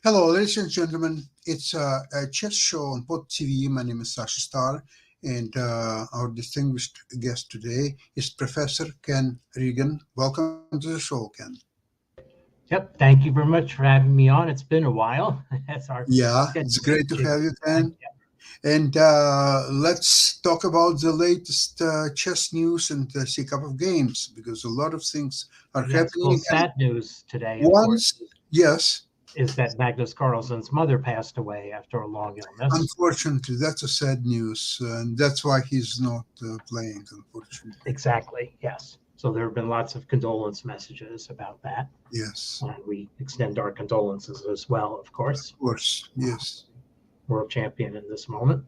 Hello, ladies and gentlemen. It's a chess show on Pod TV. My name is Sasha Starr, and our distinguished guest today is Professor Ken Regan. Welcome to the show, Ken. Yep. Thank you very much for having me on. It's been a while. That's our Yeah, it's schedule great to have you, time. Ken. And let's talk about the latest chess news and see a couple of games because a lot of things are Yes. Well, happening. And sad news today, of course, once, yes, is that Magnus Carlsen's mother passed away after a long illness. unfortunately, that's a sad news, and that's why he's not playing, unfortunately. Exactly. Yes. So there have been lots of condolence messages about that. Yes, And we extend our condolences as well, of course. of course, yes. World champion in this moment.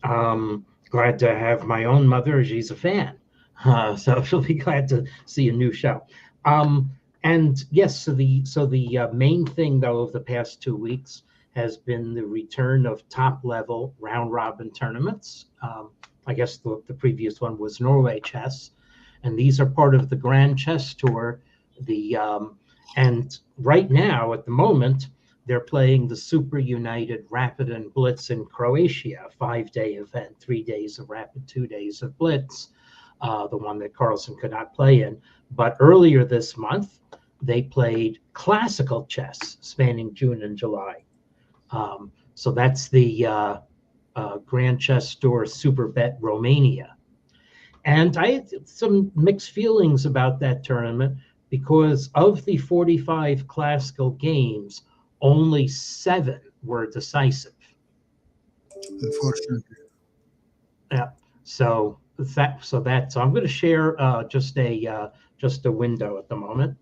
Glad to have my own mother. She's a fan. So she'll be glad to see a new show. And yes, so the main thing though of the past 2 weeks has been the return of top level round robin tournaments. I guess the previous one was Norway Chess, and these are part of the Grand Chess Tour. The and right now at the moment they're playing the Super United Rapid and Blitz in Croatia, 5-day event, 3 days of Rapid, 2 days of Blitz, the one that Carlsen could not play in. But earlier this month, they played classical chess spanning June and July. So that's the Grand Chess Tour Super Bet Romania. And I had some mixed feelings about that tournament because of the 45 classical games, only 7 were decisive. Unfortunately. Yeah. So I'm going to share just a window at the moment.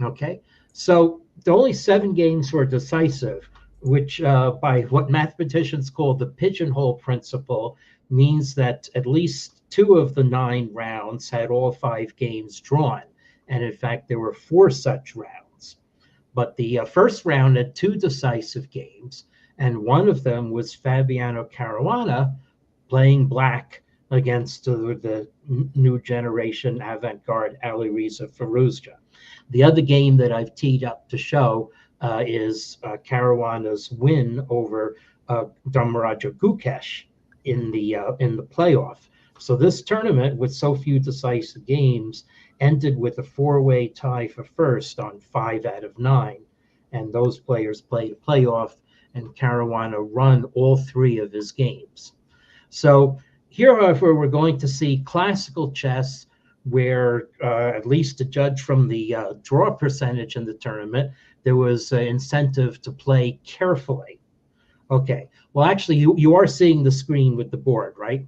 Okay. So the only 7 games were decisive, which by what mathematicians call the pigeonhole principle means that at least 2 of the 9 rounds had all 5 games drawn, and in fact there were 4 such rounds. But the first round had 2 decisive games, and one of them was Fabiano Caruana playing black against the new generation avant-garde Alireza Firouzja. The other game that I've teed up to show is Caruana's win over Dharmaraja Gukesh in the playoff. So this tournament, with so few decisive games, ended with a 4-way tie for first on 5 out of 9, and those players played a playoff, and Caruana won all 3 of his games. So here, however, we're going to see classical chess where, at least to judge from the draw percentage in the tournament, there was an incentive to play carefully. Okay. Well, actually, you are seeing the screen with the board, right?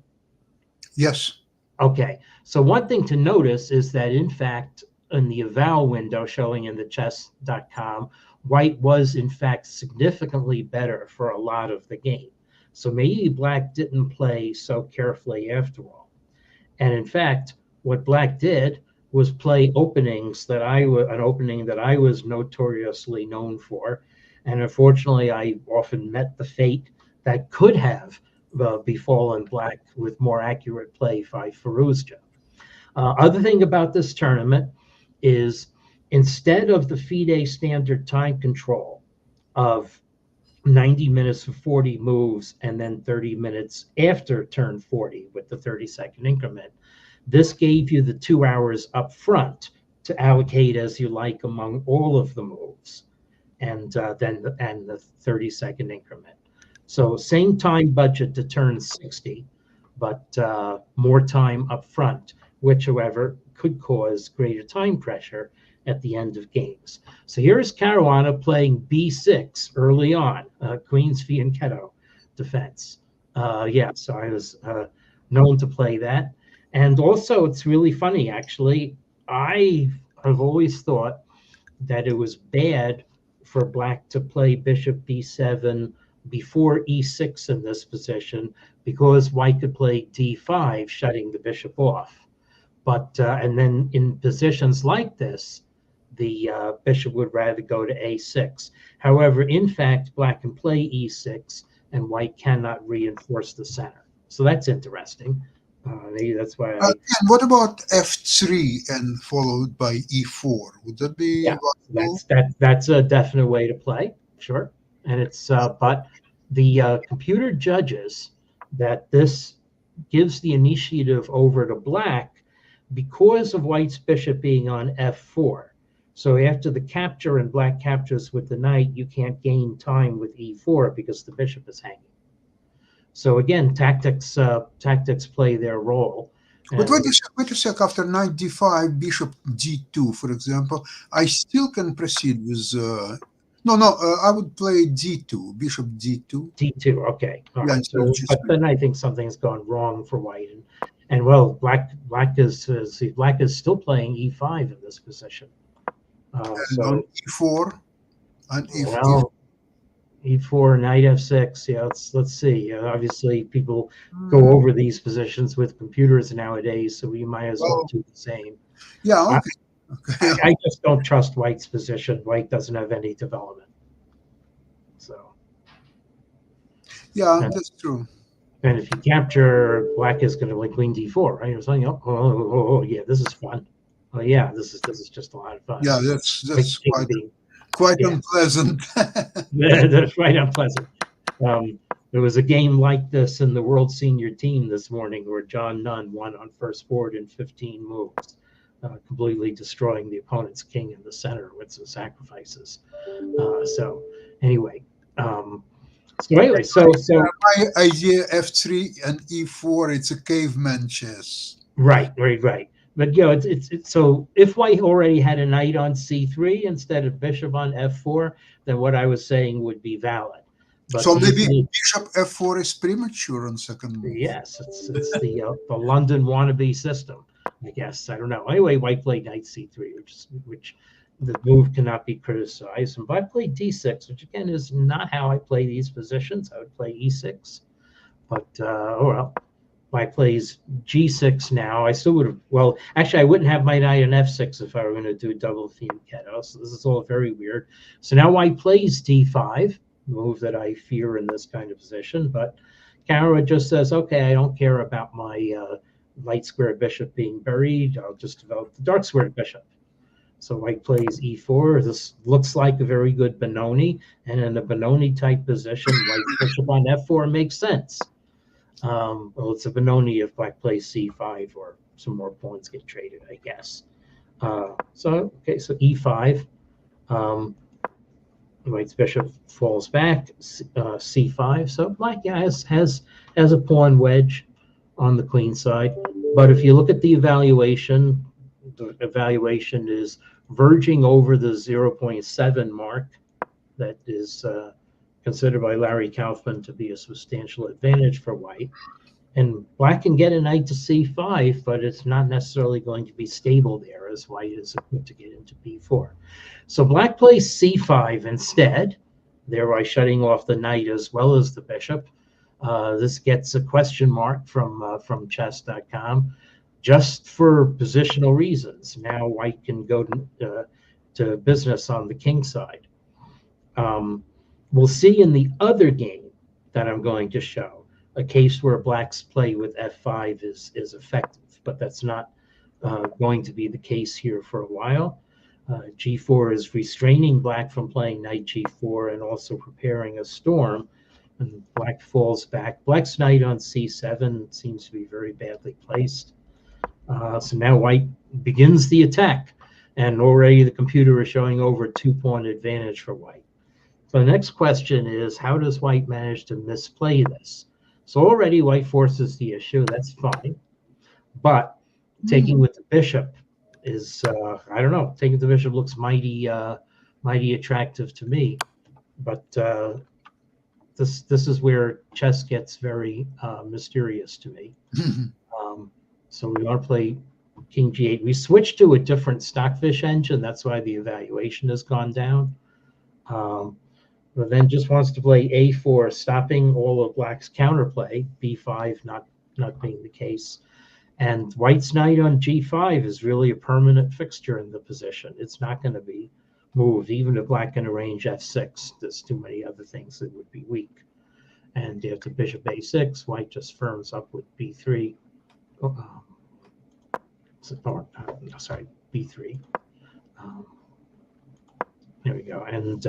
Yes. Okay. So one thing to notice is that, in fact, in the eval window showing in the chess.com, white was, in fact, significantly better for a lot of the game. So maybe black didn't play so carefully after all. And in fact, what black did was play openings an opening that I was notoriously known for. And unfortunately, I often met the fate that could have befallen black with more accurate play by Firouzja. Other thing about this tournament is instead of the FIDE standard time control of 90 minutes for 40 moves and then 30 minutes after turn 40 with the 30-second increment, this gave you the 2 hours up front to allocate as you like among all of the moves, and the 30-second increment. So same time budget to turn 60, but more time up front, which, however, could cause greater time pressure at the end of games. So here's Caruana playing b6 early on, Queen's Fianchetto defense. So I was known to play that. And also, it's really funny, actually. I have always thought that it was bad for black to play bishop b7 before e6 in this position because white could play d5, shutting the bishop off. But and then in positions like this, the bishop would rather go to a6. However, in fact, black can play e6, and white cannot reinforce the center. So that's interesting. Maybe that's why I. And what about f3 and followed by e4? Would that be Yeah, possible? that's a definite way to play. Sure. and it's but the computer judges that this gives the initiative over to black because of white's bishop being on f4. So after the capture and black captures with the knight, you can't gain time with e4 because the bishop is hanging. So again, tactics play their role. But wait a sec, after knight d5, bishop d2, for example, I still can proceed with... I would play d2, bishop d2. d2, okay. All right. So, but then I think something's gone wrong for white. And well, black is still playing e5 in this position. So on e4 and e4. Well, e4, knight f6. Yeah, let's see. Obviously, people go over these positions with computers nowadays, so we might as well do the same. Yeah, okay. I just don't trust white's position. White doesn't have any development. So. Yeah, that's true. And if you capture, black is going to like queen d4, right? Or something. Oh, yeah, this is fun. Oh yeah, this is just a lot of fun. Yeah, that's quite unpleasant. That's right, unpleasant. There was a game like this in the World Senior Team this morning where John Nunn won on first board in 15 moves, completely destroying the opponent's king in the center with some sacrifices. So anyway. So my idea f3 and e4, it's a caveman chess. Right. But it's so if white already had a knight on c3 instead of bishop on f4, then what I was saying would be valid. But so maybe bishop f4 is premature on second move. Yes, it's the London wannabe system, I guess. I don't know. Anyway, white played knight c3, which the move cannot be criticized. And black played d6, which again is not how I play these positions. I would play e6, but white plays g6 now. I still would have. Well, actually, I wouldn't have my knight on f6 if I were going to do double fianchetto. So this is all very weird. So now white plays d5, move that I fear in this kind of position. But Kara just says, okay, I don't care about my light square bishop being buried. I'll just develop the dark square bishop. So white plays e4. This looks like a very good Benoni. And in a Benoni type position, white bishop on f4 makes sense. Well, it's a Benoni if black plays c5 or some more pawns get traded, I guess. So e5. White's bishop falls back, c5. So black has a pawn wedge on the queen side. But if you look at the evaluation is verging over the 0.7 mark. That is considered by Larry Kaufman to be a substantial advantage for white. And black can get a knight to c5, but it's not necessarily going to be stable there as white is equipped to get into b4. So black plays c5 instead, thereby shutting off the knight as well as the bishop. This gets a question mark from chess.com just for positional reasons. Now white can go to business on the king side. We'll see in the other game that I'm going to show a case where black's play with f5 is effective, but that's not going to be the case here for a while. G4 is restraining black from playing knight g4 and also preparing a storm, and black falls back. Black's knight on c7 seems to be very badly placed. So now white begins the attack, and already the computer is showing over 2-pawn advantage for white. So the next question is, how does white manage to misplay this? So already white forces the issue. That's fine. But taking with the bishop is, I don't know, taking the bishop looks mighty attractive to me. But this is where chess gets very mysterious to me. So we want to play king g8. We switched to a different Stockfish engine. That's why the evaluation has gone down. But then just wants to play a4, stopping all of black's counterplay, b5 not being the case. And white's knight on g5 is really a permanent fixture in the position. It's not going to be moved, even if black can arrange f6. There's too many other things that would be weak. And after bishop a6, white just firms up with b3. Sorry, b3. There we go. And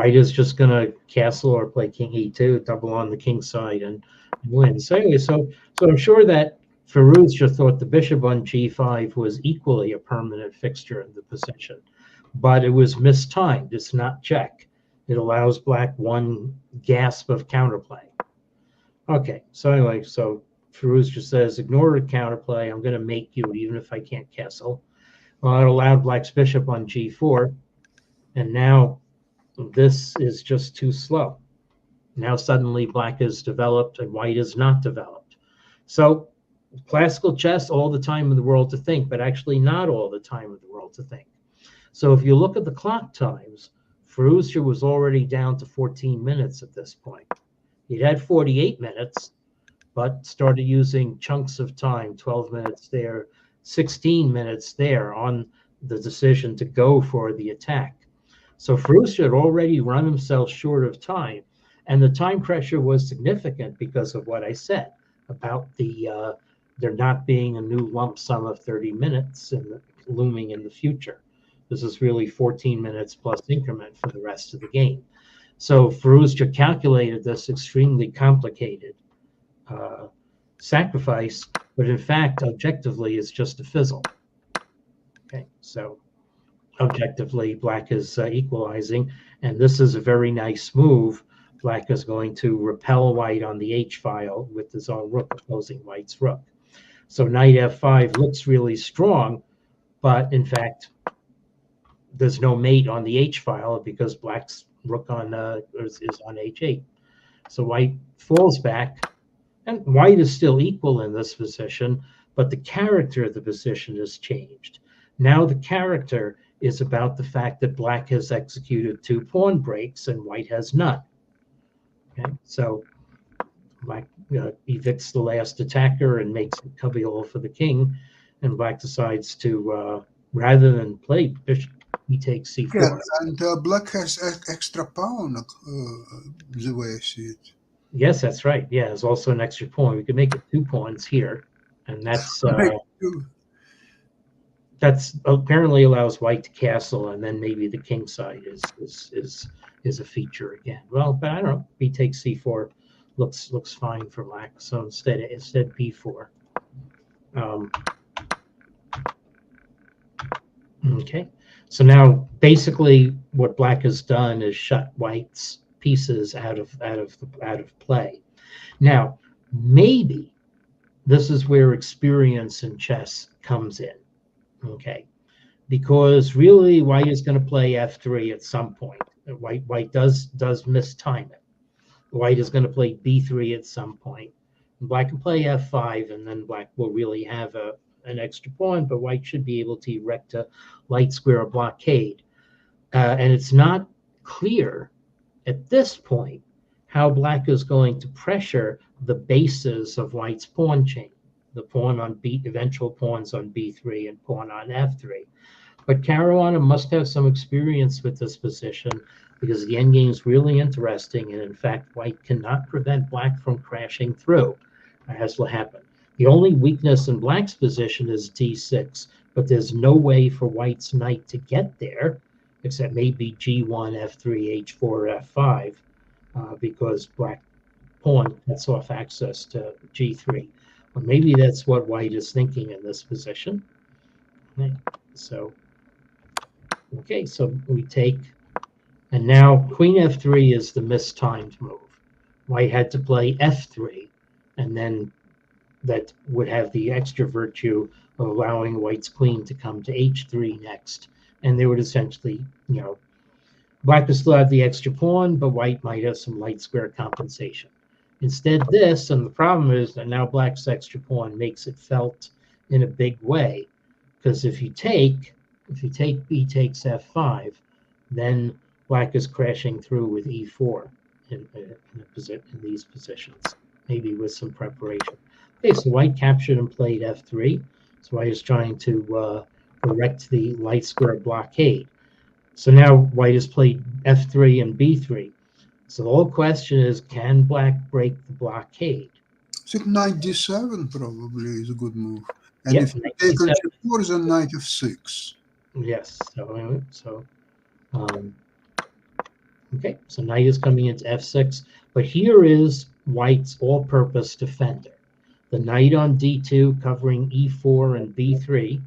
White is just going to castle or play king e2, double on the king side, and win. So anyway, so I'm sure that Firouzja thought the bishop on g5 was equally a permanent fixture in the position, but it was mistimed. It's not check. It allows black one gasp of counterplay. Okay, so anyway, so Firouzja says, ignore the counterplay. I'm going to make you even if I can't castle. Well, it allowed black's bishop on g4, and now this is just too slow. Now suddenly black is developed and white is not developed. So classical chess, all the time in the world to think, but actually not all the time in the world to think. So if you look at the clock times, Firouzja was already down to 14 minutes at this point. He'd had 48 minutes, but started using chunks of time, 12 minutes there, 16 minutes there on the decision to go for the attack. So Firouzja had already run himself short of time, and the time pressure was significant because of what I said about the there not being a new lump sum of 30 minutes looming in the future. This is really 14 minutes plus increment for the rest of the game. So Firouzja calculated this extremely complicated sacrifice, but in fact, objectively, it's just a fizzle. Okay, so objectively, black is equalizing, and this is a very nice move. Black is going to repel white on the H file with his own rook opposing white's rook. So knight f5 looks really strong, but in fact, there's no mate on the H file because black's rook on is on H8. So white falls back, and white is still equal in this position, but the character of the position has changed. Now the character is about the fact that black has executed 2 pawn breaks and white has none. Okay, so black evicts the last attacker and makes a cubbyhole for the king, and black decides to, rather than play bishop, he takes c4. Yeah, and black has extra pawn, the way I see it. Yes, that's right. Yeah, there's also an extra pawn. We could make it 2 pawns here, and that's apparently allows white to castle, and then maybe the king side is a feature again. Well, but I don't know. B takes c4 looks fine for black. So instead b4. Okay. So now basically what black has done is shut white's pieces out of play. Now maybe this is where experience in chess comes in. Okay, because really white is going to play f3 at some point. White does mistime it. White is going to play b3 at some point. Black can play f5, and then black will really have an extra pawn, but white should be able to erect a light square blockade. And it's not clear at this point how black is going to pressure the bases of white's pawn chain, the pawn on eventual pawns on b3 and pawn on f3. But Caruana must have some experience with this position because the endgame is really interesting, and in fact, white cannot prevent black from crashing through, as will happen. The only weakness in black's position is d6, but there's no way for white's knight to get there, except maybe g1, f3, h4, f5, because black pawn cuts off access to g3. Well, maybe that's what white is thinking in this position. Okay, so we take, and now queen f3 is the mistimed move. White had to play f3, and then that would have the extra virtue of allowing white's queen to come to h3 next, and they would essentially, black would still have the extra pawn, but white might have some light square compensation. Instead, this, and the problem is that now black's extra pawn makes it felt in a big way, because if you take b takes f5, then black is crashing through with e4 in these positions, maybe with some preparation. Okay, so white captured and played f3. So white is trying to erect the light square blockade. So now white has played f3 and b3. So the whole question is, can black break the blockade? I think knight d7 probably is a good move. And Yeah, if you take on g4, then knight f6. Yes. So Okay, so knight is coming into f6, but here is white's all-purpose defender. The knight on d2 covering e4 and b3.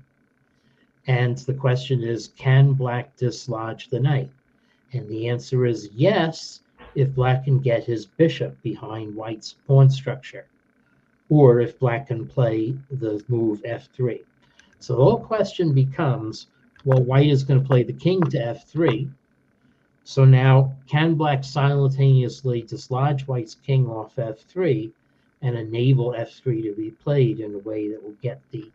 And the question is, can black dislodge the knight? And the answer is yes, if black can get his bishop behind white's pawn structure, or if black can play the move f3. So the whole question becomes, well, white is going to play the king to f3. So now, can black simultaneously dislodge white's king off f3 and enable f3 to be played in a way that will get the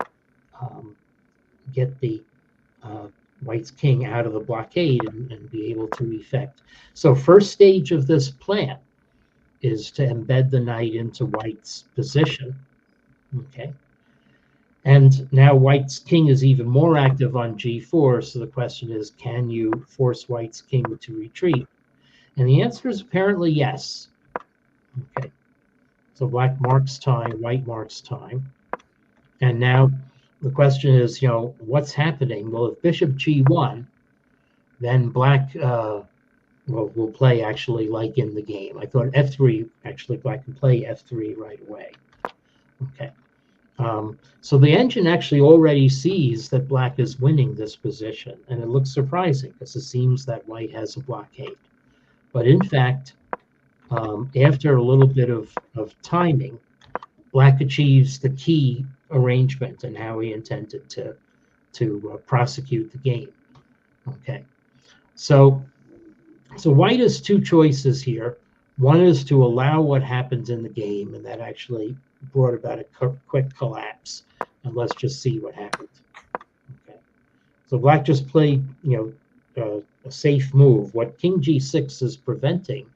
white's king out of the blockade and be able to effect? So first stage of this plan is to embed the knight into white's position. Okay. And now white's king is even more active on g4. So the question is, can you force white's king to retreat? And the answer is apparently yes. Okay. So black marks time, white marks time. And now the question is, what's happening? Well, if bishop g1, then black will play actually like in the game. I thought f3, actually black can play f3 right away. Okay. So the engine actually already sees that black is winning this position, and it looks surprising because it seems that white has a blockade. But in fact, after a little bit of timing, black achieves the key arrangement and how he intended to prosecute the game. Okay, so white has two choices here. One is to allow what happens in the game, and that actually brought about a quick collapse. And let's just see what happened. Okay, so black just played, a safe move. What king g6 is preventing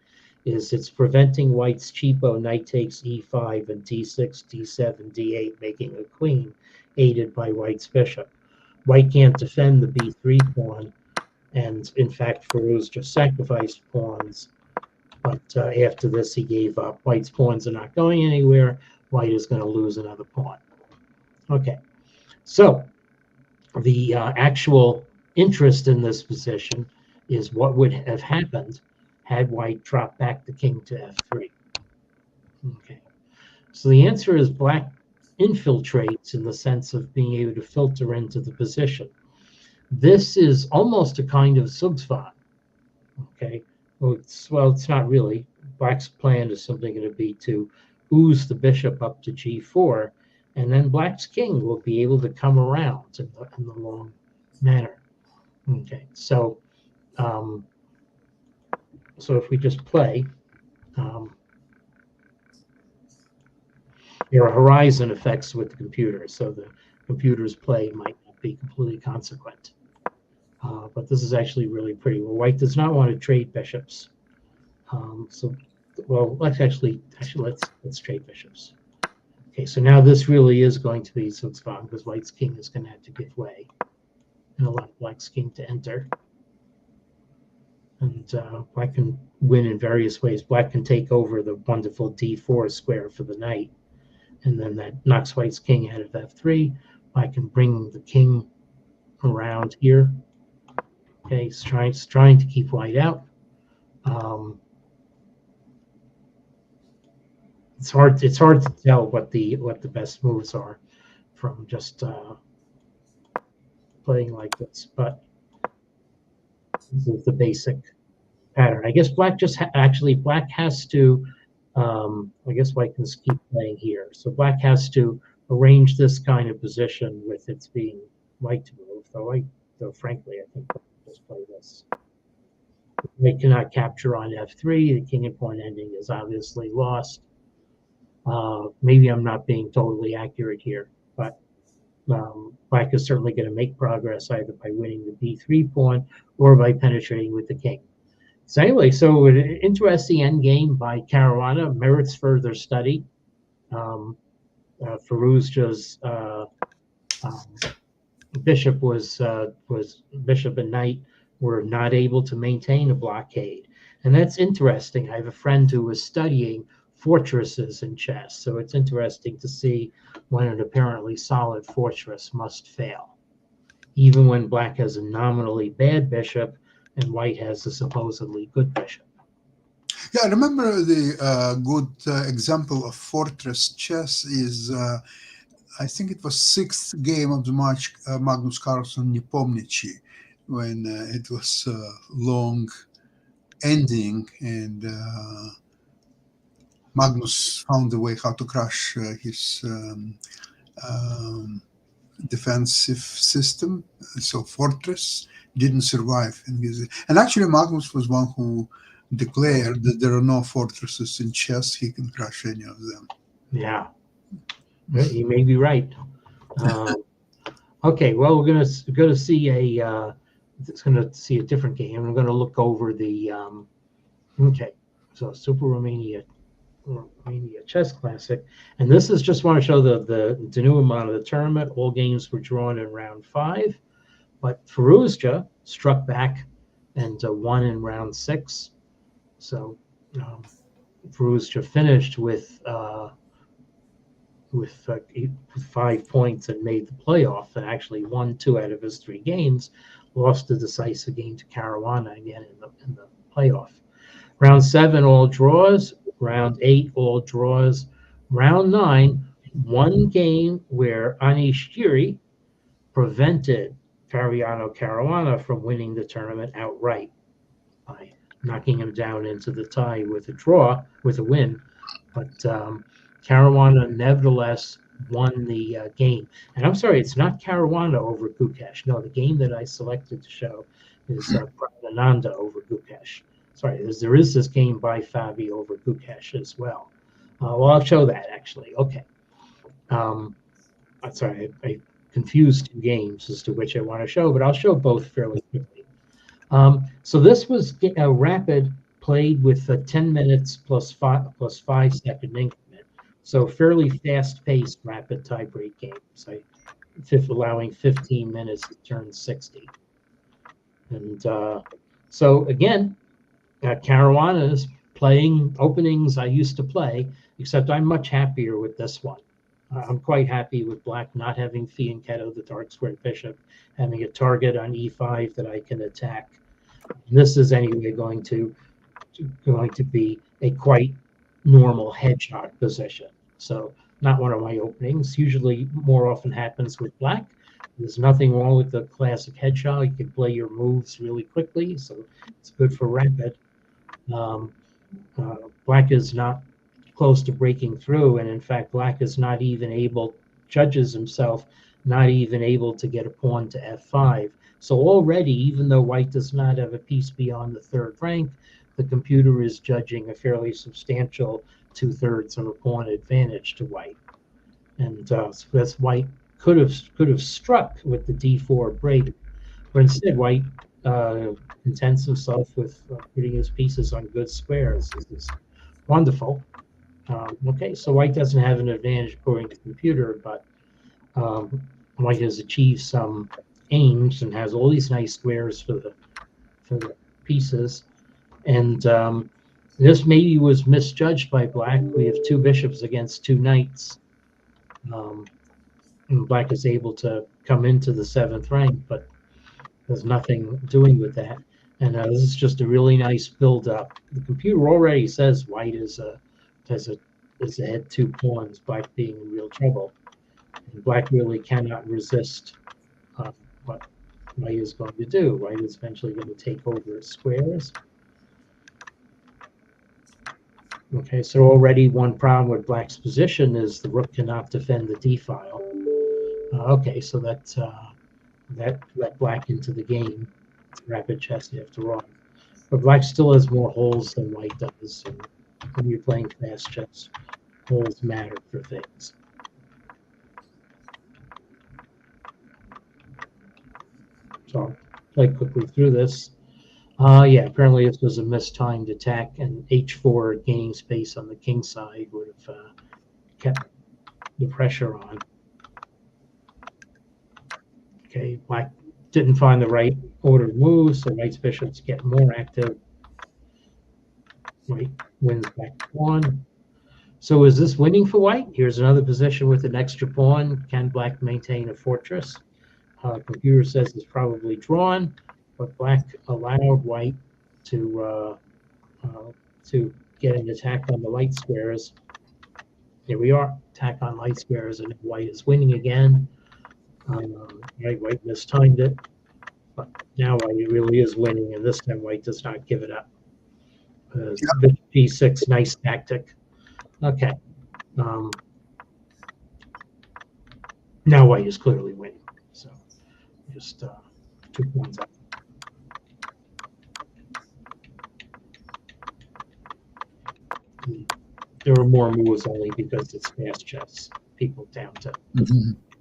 is it's preventing white's cheapo knight takes e5 and d6, d7, d8, making a queen, aided by white's bishop. White can't defend the b3 pawn, and in fact, Firouz just sacrificed pawns. But after this, he gave up. White's pawns are not going anywhere. White is going to lose another pawn. Okay, so the actual interest in this position is what would have happened had white dropped back the king to f3. Okay, so the answer is black infiltrates in the sense of being able to filter into the position. This is almost a kind of Zugzwang. Okay, well, it's not really. Black's plan is simply going to be to ooze the bishop up to g4, and then black's king will be able to come around in the long manner. Okay, so if we just play, there are horizon effects with the computer, so the computer's play might not be completely consequent. But this is actually really pretty. Well, white does not want to trade bishops. Let's trade bishops. Okay, so now this really is going to be Zugzwang because white's king is going to have to give way and allow black's king to enter. And black can win in various ways. Black can take over the wonderful d4 square for the knight, and then that knocks white's king out of f3. Black can bring the king around here. Okay, he's trying to keep white out. It's hard to tell what the best moves are from just playing like this, but this is the basic pattern. I guess black black has to. I guess white can keep playing here. So black has to arrange this kind of position with its being white to move. Though frankly, I think black will just play this. White cannot capture on f3. The king and pawn ending is obviously lost. Maybe I'm not being totally accurate here, but black is certainly going to make progress either by winning the b3 pawn or by penetrating with the king. So anyway, an interesting endgame by Caruana, merits further study. Firouzja's bishop and knight were not able to maintain a blockade, and that's interesting. I have a friend who was studying fortresses in chess, so it's interesting to see when an apparently solid fortress must fail. Even when black has a nominally bad bishop, and white has a supposedly good bishop. Yeah, I remember the good example of fortress chess is, I think it was sixth game of the match, Magnus Carlsen Nepomniachtchi, when it was long ending, and Magnus found a way how to crush his defensive system. So fortress didn't survive. And actually Magnus was one who declared that there are no fortresses in chess. He can crush any of them. Yeah, you may be right. Okay, well, we're gonna see a different game. We're gonna look over the okay. So Super Romania Chess Classic, and this is just want to show the denouement of the tournament. All games were drawn in round 5, but Firouzja struck back and won in round 6. So Firouzja finished with 5 points and made the playoff, and actually won 2 out of his 3 games. Lost the decisive game to Caruana again in the playoff. Round 7, all draws. Round 8, all draws. Round 9, one game where Anish Giri prevented Fabiano Caruana from winning the tournament outright by knocking him down into the tie with a win. But Caruana nevertheless won the game. And I'm sorry, it's not Caruana over Gukesh. No, the game that I selected to show is Praggnanandhaa over Gukesh. Sorry, there is this game by Fabi over Gukesh as well. Well, I'll show that actually. Okay. I'm sorry, I confused 2 games as to which I want to show, but I'll show both fairly quickly. So this was a rapid played with 10 minutes plus 5 second increment. So fairly fast-paced rapid tie-break games. Allowing 15 minutes to turn 60. And so again, Caruana is playing openings I used to play, except I'm much happier with this one. I'm quite happy with black not having fianchetto, the dark squared bishop, having a target on e5 that I can attack. And this is anyway going to be a quite normal hedgehog position. So not one of my openings. Usually more often happens with black. There's nothing wrong with the classic hedgehog. You can play your moves really quickly, so it's good for rapid. Black is not close to breaking through, and in fact black is not even able, judges himself, not even able to get a pawn to f5. So already, even though white does not have a piece beyond the 3rd rank, the computer is judging a fairly substantial 2/3 of a pawn advantage to white. And so that's white could have struck with the d4 break, but instead white contents himself with putting his pieces on good squares. This is wonderful. Okay, so white doesn't have an advantage according to the computer, but white has achieved some aims and has all these nice squares for the pieces. And this maybe was misjudged by black. We have 2 bishops against 2 knights. And black is able to come into the 7th rank, but there's nothing doing with that. And this is just a really nice build-up. The computer already says white has had 2 pawns, black being in real trouble. And black really cannot resist what white is going to do. White is eventually going to take over its squares. Okay, so already one problem with black's position is the rook cannot defend the d-file. Okay, so that let black into the game. It's rapid chess after all. But black still has more holes than white does. And when you're playing fast chess, holes matter for things. So I'll play quickly through this. Yeah, apparently this was a mistimed attack, and h4 gaining space on the king side would have kept the pressure on. Okay, black didn't find the right order to move, so white's bishops get more active. White wins back to pawn. So is this winning for white? Here's another position with an extra pawn. Can black maintain a fortress? Computer says it's probably drawn. but black allowed white to get an attack on the light squares. Here we are, attack on light squares, and white is winning again. Right, white mistimed it, but now white really is winning, and this time white does not give it up. Bishop g6, nice tactic. Okay. Now white is clearly winning, so just 2 points up. There are more moves only because it's fast chess. People down to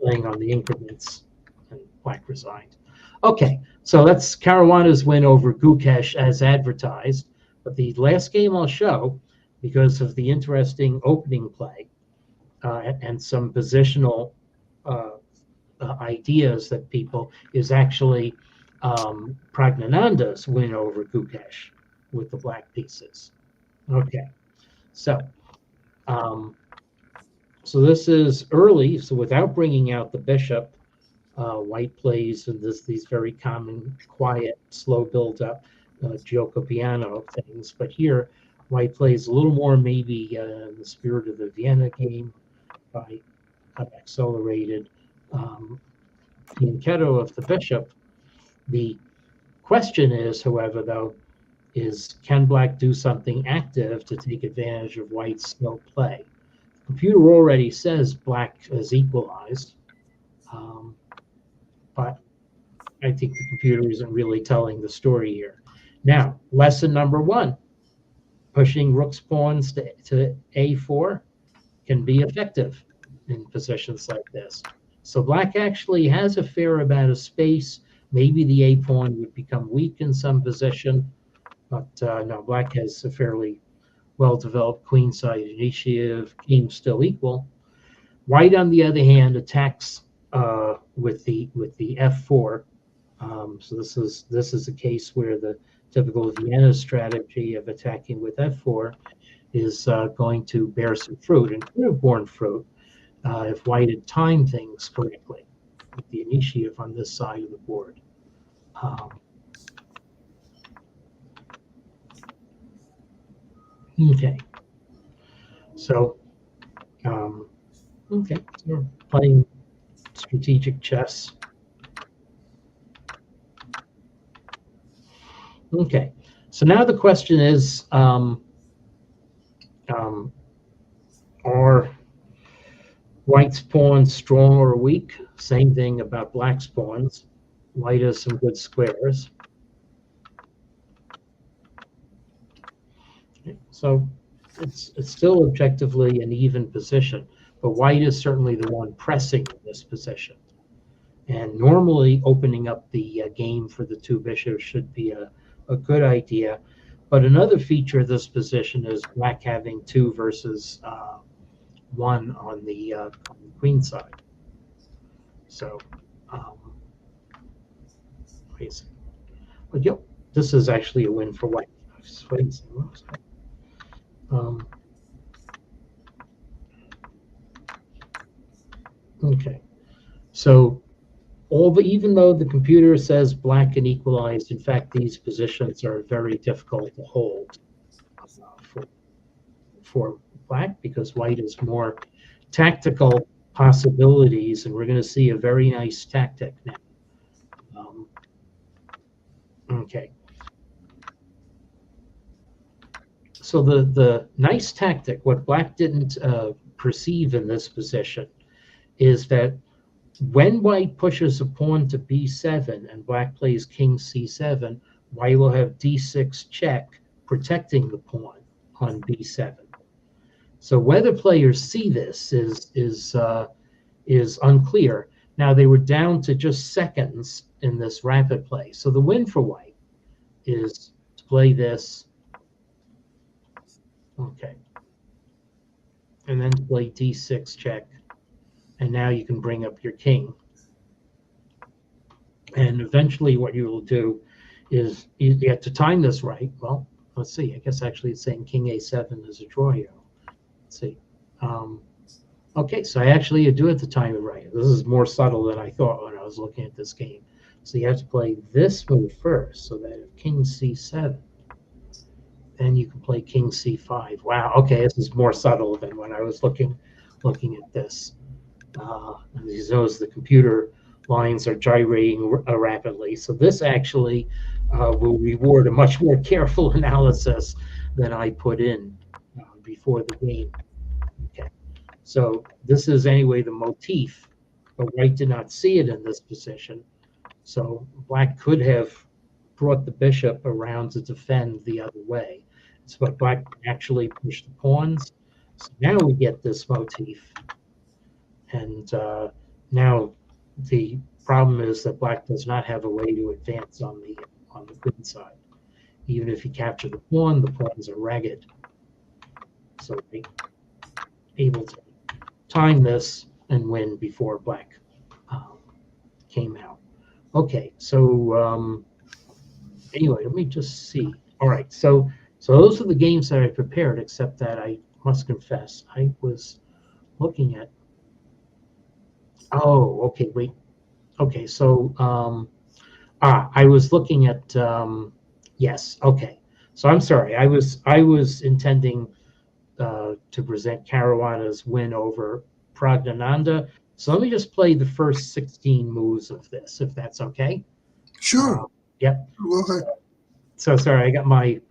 playing on the increments, and black resigned. Okay, so that's Caruana's win over Gukesh as advertised. But the last game I'll show, because of the interesting opening play and some positional ideas that people, is actually Praggnanandha's win over Gukesh with the black pieces. Okay, so so this is early, so without bringing out the bishop, white plays in these very common, quiet, slow build-up gioco piano things. But here, white plays a little more maybe in the spirit of the Vienna game by accelerated fianchetto of the bishop. The question is, however, though, is can black do something active to take advantage of white's slow play? The computer already says black is equalized, but I think the computer isn't really telling the story here. Now, lesson number 1, pushing rook's pawns to a4 can be effective in positions like this. So black actually has a fair amount of space. Maybe the a pawn would become weak in some position, but no, black has a fairly well-developed queenside initiative, game still equal. White, on the other hand, attacks with the f4. So this is a case where the typical Vienna strategy of attacking with f4 is going to bear some fruit, and could have borne fruit if white had timed things correctly with the initiative on this side of the board. Okay, so okay, so we're playing strategic chess. Okay, so now the question is, are white's pawns strong or weak? Same thing about black's pawns. White has some good squares. Okay, so it's still objectively an even position, but white is certainly the one pressing in this position. And normally opening up the game for the 2 bishops should be a good idea. But another feature of this position is black having 2 versus 1 on the queen side. So, but yep, this is actually a win for white. Okay, so even though the computer says black can equalize, in fact, these positions are very difficult to hold for black, because white has more tactical possibilities, and we're going to see a very nice tactic now. Okay. So the nice tactic, what black didn't perceive in this position, is that when white pushes a pawn to b7 and black plays king c7, white will have d6 check, protecting the pawn on b7. So whether players see this is unclear. Now, they were down to just seconds in this rapid play. So the win for white is to play this. Okay. And then to play d6 check. And now you can bring up your king. And eventually what you will do is, you have to time this right. Well, let's see. I guess actually it's saying king a7 is a draw here. Let's see. Okay, so I actually do have to time it right. This is more subtle than I thought when I was looking at this game. So you have to play this move first, so that if king c7, then you can play king c5. Wow, okay, this is more subtle than when I was looking at this. And as you notice, the computer lines are gyrating rapidly. So this actually will reward a much more careful analysis than I put in before the game. Okay, so this is anyway the motif, but white did not see it in this position. So black could have brought the bishop around to defend the other way. But black actually pushed the pawns. So now we get this motif. And now the problem is that black does not have a way to advance on the queen side. Even if you capture the pawns are ragged. So they're able to time this and win before black came out. Okay, so anyway, let me just see. All right, so those are the games that I prepared, except that I must confess, I was looking at, oh, okay, wait. Okay, so, I was looking at, yes, okay. So I'm sorry, I was intending to present Caruana's win over Praggnanandhaa. So let me just play the first 16 moves of this, if that's okay. Sure. Yep. Go ahead. So sorry, I got my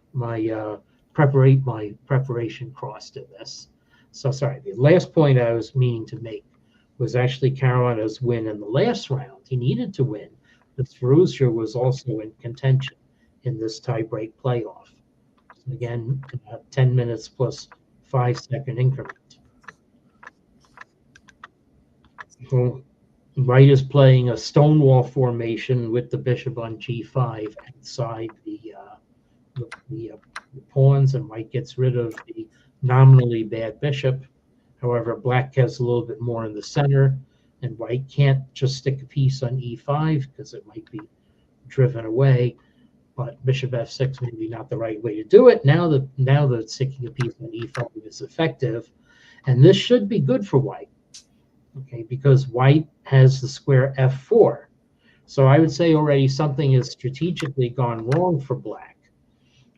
preparation crossed in this. So sorry. The last point I was meaning to make was actually Caruana's win in the last round. He needed to win, but Firouzja was also in contention in this tie-break playoff. So again, 10 minutes plus 5-second increment. So white is playing a stonewall formation with the bishop on g5 inside the pawns, and white gets rid of the nominally bad bishop. However, black has a little bit more in the center, and white can't just stick a piece on e5 because it might be driven away. But bishop f6 may be not the right way to do it. Now that sticking a piece on e5 is effective, and this should be good for white. Okay, because white has the square f4. So I would say already something has strategically gone wrong for black.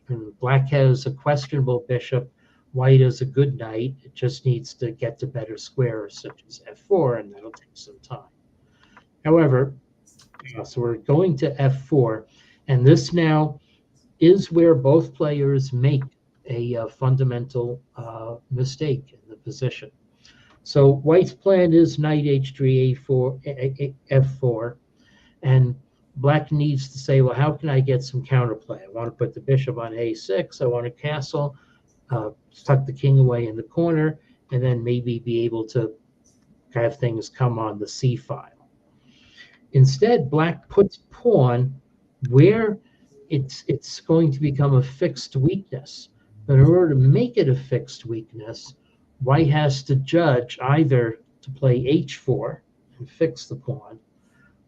And black has a questionable bishop. White is a good knight. It just needs to get to better squares such as f4, and that'll take some time. However, so we're going to f4, and this now is where both players make a fundamental mistake in the position. So white's plan is knight h3, a4, f4, and black needs to say, well, how can I get some counterplay? I want to put the bishop on a6. I want to castle, tuck the king away in the corner, and then maybe be able to have things come on the c file. Instead, black puts pawn where it's going to become a fixed weakness. But in order to make it a fixed weakness, white has to judge either to play h4 and fix the pawn,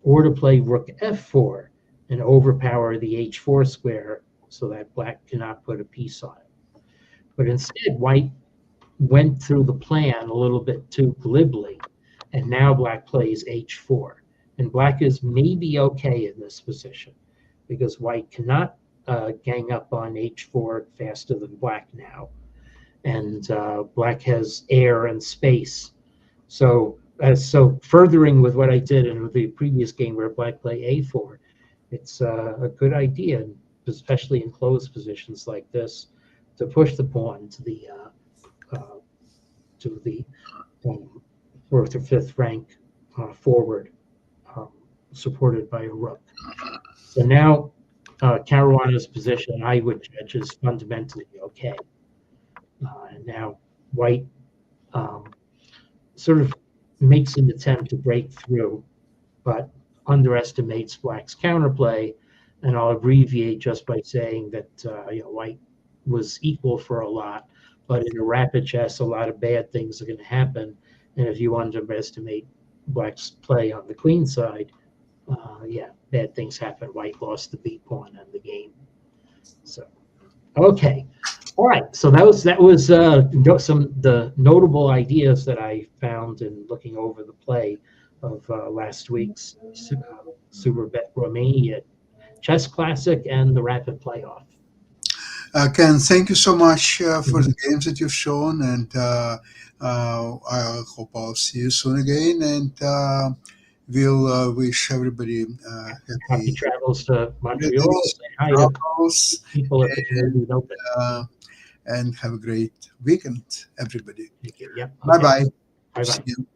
or to play rook f4 and overpower the h4 square so that black cannot put a piece on it. But instead, white went through the plan a little bit too glibly, and now black plays h4. And black is maybe okay in this position because white cannot gang up on h4 faster than black now. And black has air and space. So furthering with what I did in the previous game where black played a4, it's a good idea, especially in closed positions like this, to push the pawn to the fourth or fifth rank forward, supported by a rook. So now Caruana's position, I would judge, is fundamentally okay. And now white sort of makes an attempt to break through, but underestimates black's counterplay. And I'll abbreviate just by saying that white was equal for a lot, but in a rapid chess, a lot of bad things are going to happen. And if you underestimate black's play on the queen side, bad things happen. White lost the b pawn in the game. So, okay. All right, so that was some the notable ideas that I found in looking over the play last week's Superbet Romania Chess Classic and the Rapid Playoff. Ken, thank you so much for the games that you've shown, and I hope I'll see you soon again. And we'll wish everybody Happy travels to Montreal. holidays, Say hi to travels, people at the Canadian Open. and have a great weekend, everybody. Thank you. Yep. Bye-bye. Bye-bye. See you.